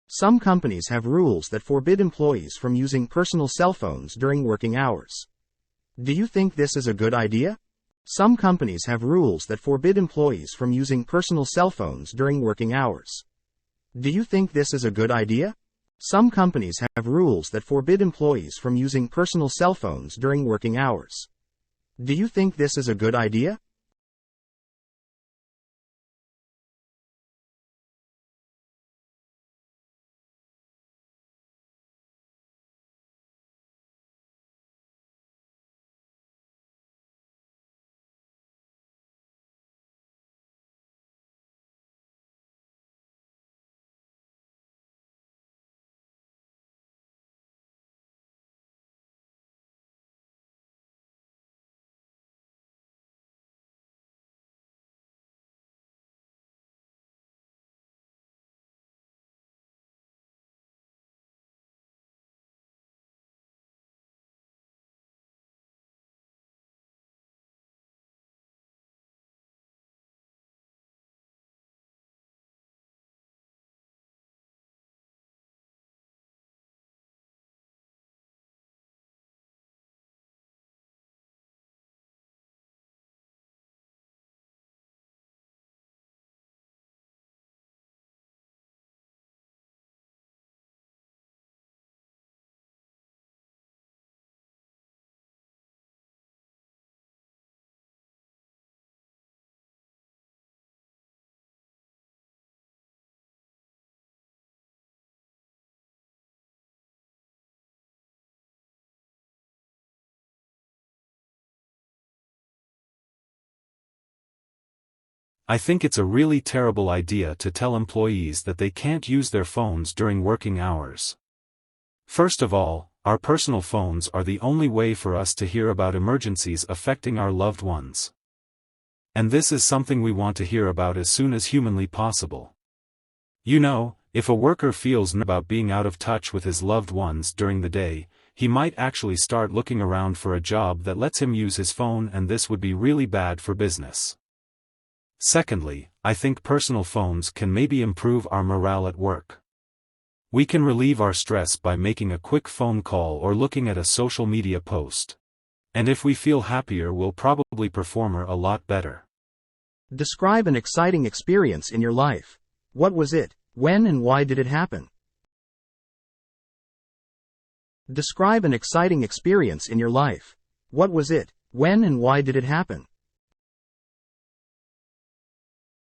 Some companies have rules that forbid employees from using personal cell phones during working hours. Do you think this is a good idea? Some companies have rules that forbid employees from using personal cell phones during working hours. Do you think this is a good idea? Some companies have rules that forbid employees from using personal cell phones during working hours. Do you think this is a good idea? I think it's a really terrible idea to tell employees that they can't use their phones during working hours. First of all, our personal phones are the only way for us to hear about emergencies affecting our loved ones. And this is something we want to hear about as soon as humanly possible. You know, if a worker feels about being out of touch with his loved ones during the day, he might actually start looking around for a job that lets him use his phone, and this would be really bad for business. Secondly, I think personal phones can maybe improve our morale at work. We can relieve our stress by making a quick phone call or looking at a social media post. And if we feel happier, we'll probably perform a lot better. Describe an exciting experience in your life. What was it? When and why did it happen? Describe an exciting experience in your life. What was it? When and why did it happen?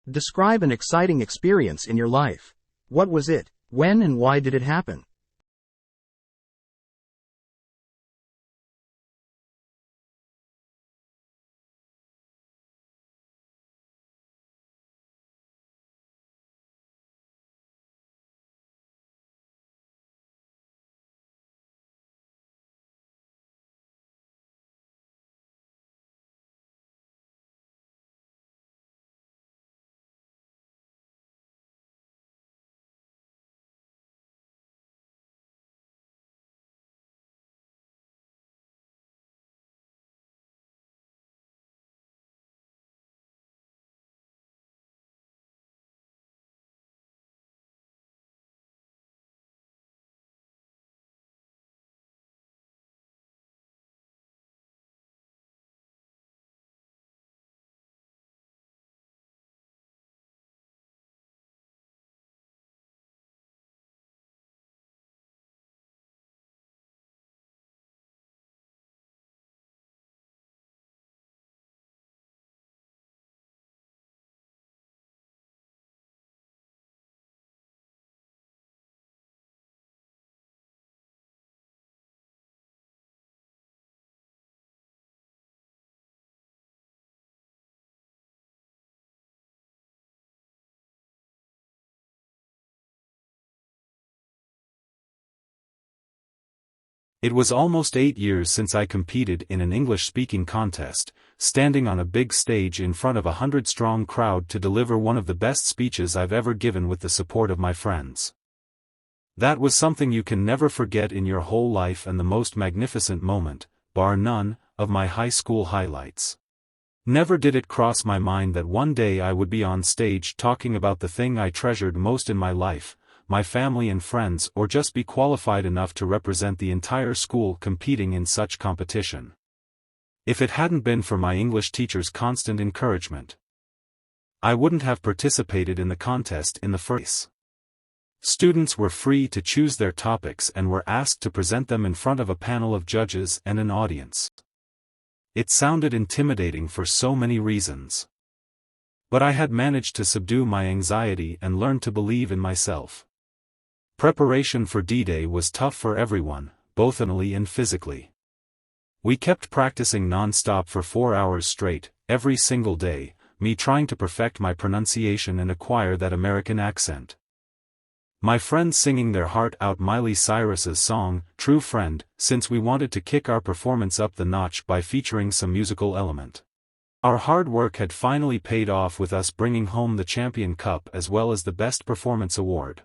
Describe an exciting experience in your life. What was it? When and why did it happen? It was almost 8 years since I competed in an English-speaking contest, standing on a big stage in front of a 100-strong crowd to deliver one of the best speeches I've ever given with the support of my friends. That was something you can never forget in your whole life, and the most magnificent moment, bar none, of my high school highlights. Never did it cross my mind that one day I would be on stage talking about the thing I treasured most in my life, my family and friends, or just be qualified enough to represent the entire school competing in such competition. If it hadn't been for my English teacher's constant encouragement, I wouldn't have participated in the contest in the first place. Students were free to choose their topics and were asked to present them in front of a panel of judges and an audience. It sounded intimidating for so many reasons. But I had managed to subdue my anxiety and learn to believe in myself. Preparation for D-Day was tough for everyone, both mentally and physically. We kept practicing non-stop for 4 hours straight, every single day, me trying to perfect my pronunciation and acquire that American accent. My friends singing their heart out Miley Cyrus's song, True Friend, since we wanted to kick our performance up the notch by featuring some musical element. Our hard work had finally paid off with us bringing home the Champion Cup as well as the Best Performance Award.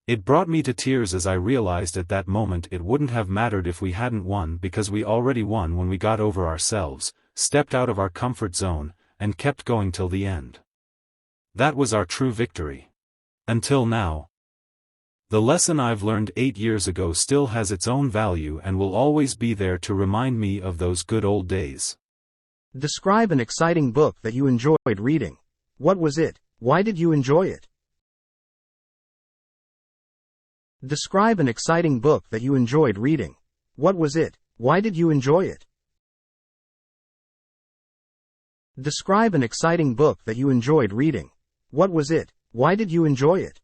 It brought me to tears as I realized at that moment it wouldn't have mattered if we hadn't won because we already won when we got over ourselves, stepped out of our comfort zone, and kept going till the end. That was our true victory. Until now. The lesson I've learned 8 years ago still has its own value and will always be there to remind me of those good old days. Describe an exciting book that you enjoyed reading. What was it? Why did you enjoy it? Describe an exciting book that you enjoyed reading. What was it? Why did you enjoy it? Describe an exciting book that you enjoyed reading. What was it? Why did you enjoy it?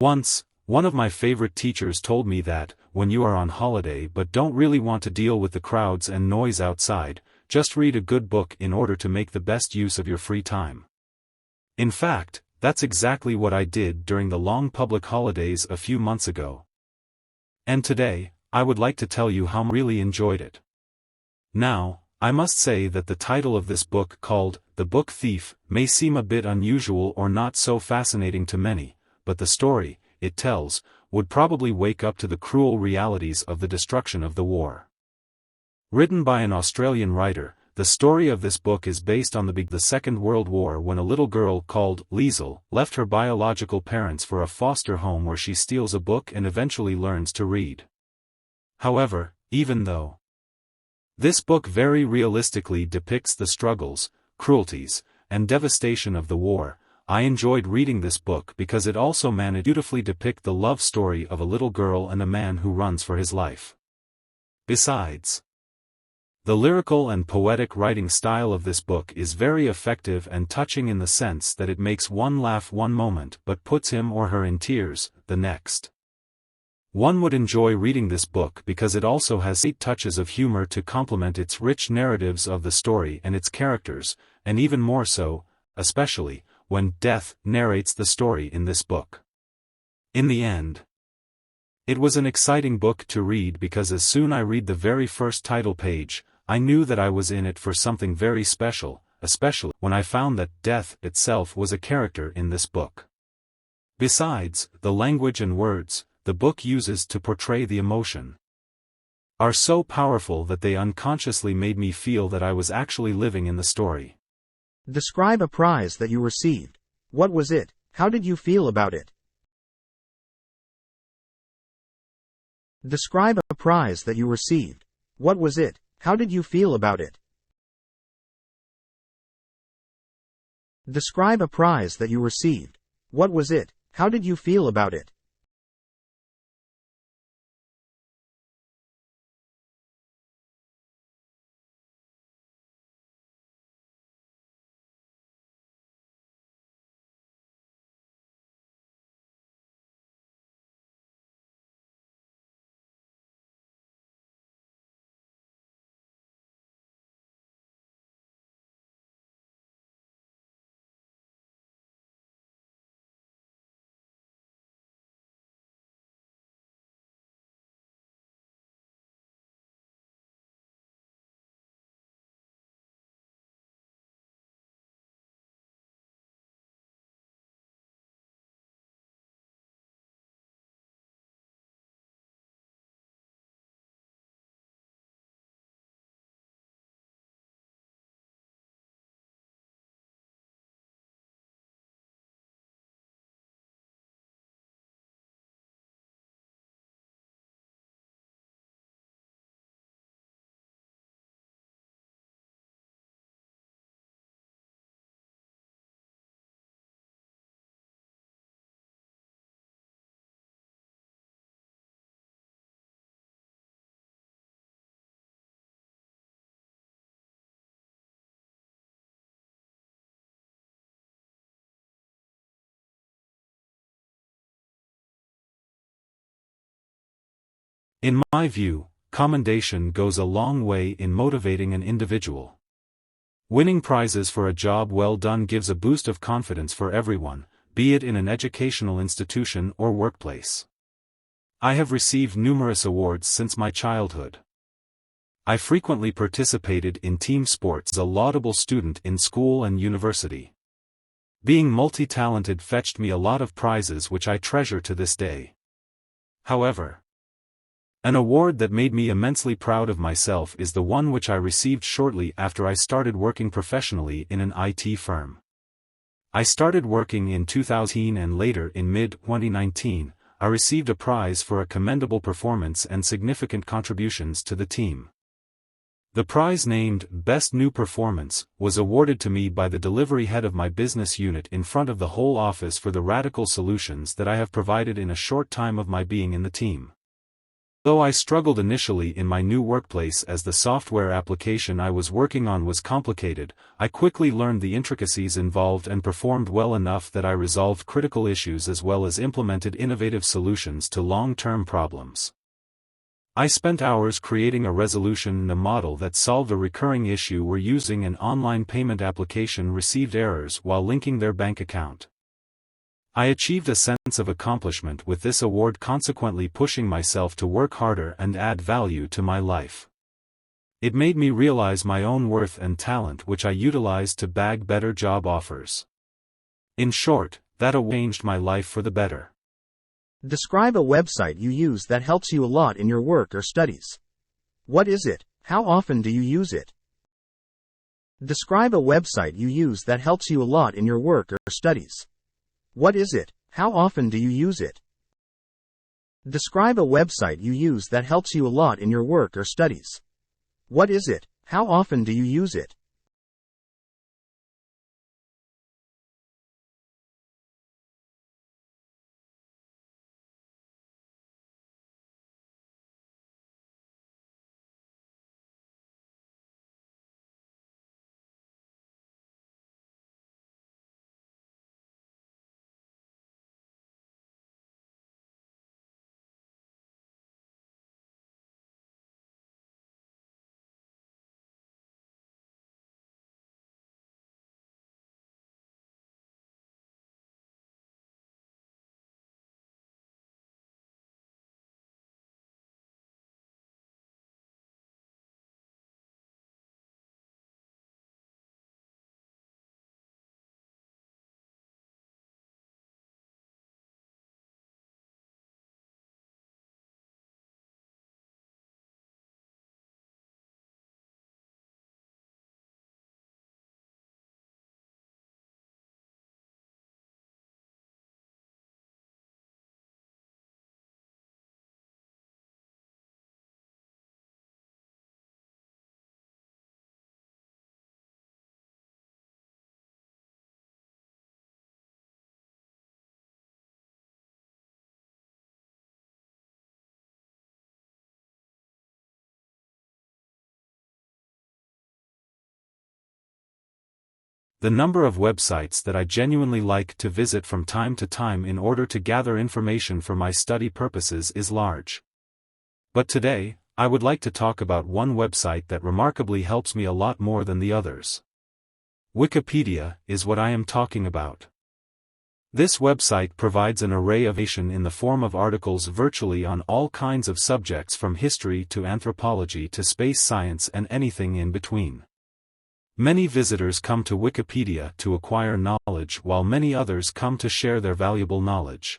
Once, one of my favorite teachers told me that, when you are on holiday but don't really want to deal with the crowds and noise outside, just read a good book in order to make the best use of your free time. In fact, that's exactly what I did during the long public holidays a few months ago. And today, I would like to tell you how I really enjoyed it. Now, I must say that the title of this book, called The Book Thief, may seem a bit unusual or not so fascinating to many, but the story it tells would probably wake up to the cruel realities of the destruction of the war. Written by an Australian writer, the story of this book is based on the Second World War when a little girl called Liesel left her biological parents for a foster home where she steals a book and eventually learns to read. However, even though this book very realistically depicts the struggles, cruelties, and devastation of the war, I enjoyed reading this book because it also managed to beautifully depict the love story of a little girl and a man who runs for his life. Besides, the lyrical and poetic writing style of this book is very effective and touching in the sense that it makes one laugh one moment but puts him or her in tears the next. One would enjoy reading this book because it also has 8 touches of humor to complement its rich narratives of the story and its characters, and even more so, especially, when Death narrates the story in this book. In the end, it was an exciting book to read because as soon as I read the very first title page, I knew that I was in it for something very special, especially when I found that Death itself was a character in this book. Besides, the language and words the book uses to portray the emotion are so powerful that they unconsciously made me feel that I was actually living in the story. Describe a prize that you received. What was it? How did you feel about it? Describe a prize that you received. What was it? How did you feel about it? Describe a prize that you received. What was it? How did you feel about it? In my view, commendation goes a long way in motivating an individual. Winning prizes for a job well done gives a boost of confidence for everyone, be it in an educational institution or workplace. I have received numerous awards since my childhood. I frequently participated in team sports as a laudable student in school and university. Being multi-talented fetched me a lot of prizes which I treasure to this day. However, an award that made me immensely proud of myself is the one which I received shortly after I started working professionally in an IT firm. I started working in 2000 and later in mid-2019, I received a prize for a commendable performance and significant contributions to the team. The prize, named Best New Performance, was awarded to me by the delivery head of my business unit in front of the whole office for the radical solutions that I have provided in a short time of my being in the team. Though I struggled initially in my new workplace as the software application I was working on was complicated, I quickly learned the intricacies involved and performed well enough that I resolved critical issues as well as implemented innovative solutions to long-term problems. I spent hours creating a resolution and a model that solved a recurring issue where using an online payment application received errors while linking their bank account. I achieved a sense of accomplishment with this award, consequently pushing myself to work harder and add value to my life. It made me realize my own worth and talent, which I utilized to bag better job offers. In short, that award changed my life for the better. Describe a website you use that helps you a lot in your work or studies. What is it? How often do you use it? Describe a website you use that helps you a lot in your work or studies. What is it? How often do you use it? Describe a website you use that helps you a lot in your work or studies. What is it? How often do you use it? The number of websites that I genuinely like to visit from time to time in order to gather information for my study purposes is large. But today, I would like to talk about one website that remarkably helps me a lot more than the others. Wikipedia is what I am talking about. This website provides an array of information in the form of articles virtually on all kinds of subjects from history to anthropology to space science and anything in between. Many visitors come to Wikipedia to acquire knowledge while many others come to share their valuable knowledge.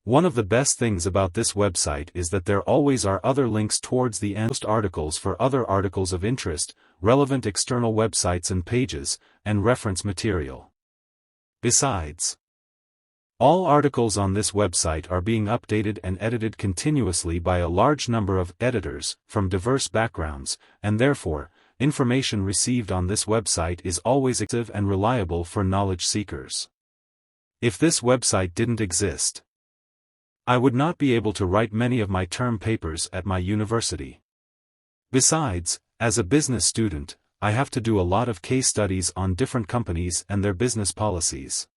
One of the best things about this website is that there always are other links towards the end articles for other articles of interest, relevant external websites and pages, and reference material. Besides, all articles on this website are being updated and edited continuously by a large number of editors from diverse backgrounds, and therefore, information received on this website is always active and reliable for knowledge seekers. If this website didn't exist, I would not be able to write many of my term papers at my university. Besides, as a business student, I have to do a lot of case studies on different companies and their business policies.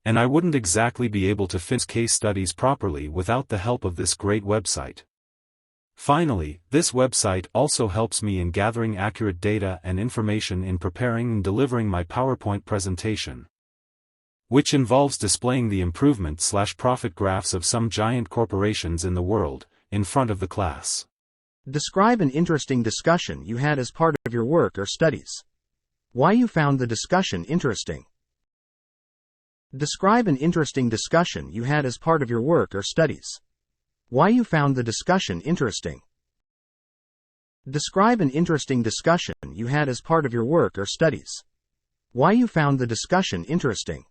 And I wouldn't exactly be able to finish case studies properly without the help of this great website. Finally, this website also helps me in gathering accurate data and information in preparing and delivering my PowerPoint presentation, which involves displaying the improvement/profit graphs of some giant corporations in the world, in front of the class. Describe an interesting discussion you had as part of your work or studies. Why you found the discussion interesting. Describe an interesting discussion you had as part of your work or studies. Why you found the discussion interesting. Describe an interesting discussion you had as part of your work or studies. Why you found the discussion interesting.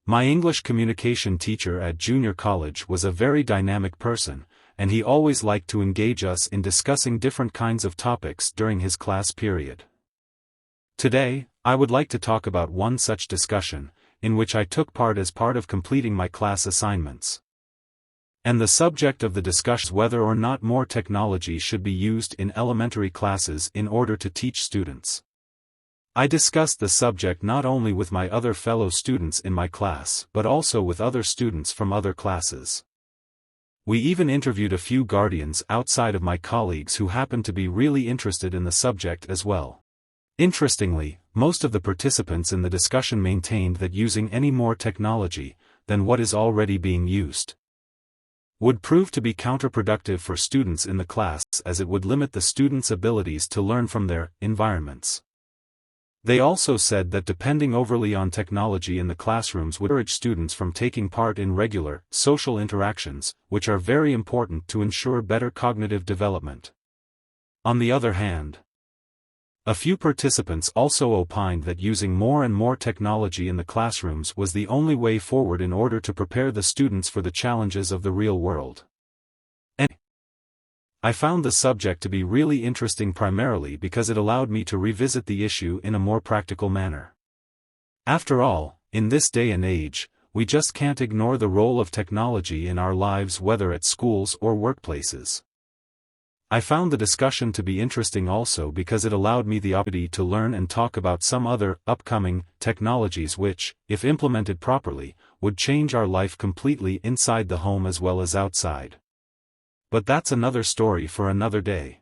My English communication teacher at junior college was a very dynamic person, and he always liked to engage us in discussing different kinds of topics during his class period. Today, I would like to talk about one such discussion, in which I took part as part of completing my class assignments. And the subject of the discussion is whether or not more technology should be used in elementary classes in order to teach students. I discussed the subject not only with my other fellow students in my class but also with other students from other classes. We even interviewed a few guardians outside of my colleagues who happened to be really interested in the subject as well. Interestingly, most of the participants in the discussion maintained that using any more technology than what is already being used would prove to be counterproductive for students in the class, as it would limit the students' abilities to learn from their environments. They also said that depending overly on technology in the classrooms would discourage students from taking part in regular, social interactions, which are very important to ensure better cognitive development. On the other hand, a few participants also opined that using more and more technology in the classrooms was the only way forward in order to prepare the students for the challenges of the real world. And I found the subject to be really interesting primarily because it allowed me to revisit the issue in a more practical manner. After all, in this day and age, we just can't ignore the role of technology in our lives, whether at schools or workplaces. I found the discussion to be interesting also because it allowed me the opportunity to learn and talk about some other, upcoming, technologies which, if implemented properly, would change our life completely inside the home as well as outside. But that's another story for another day.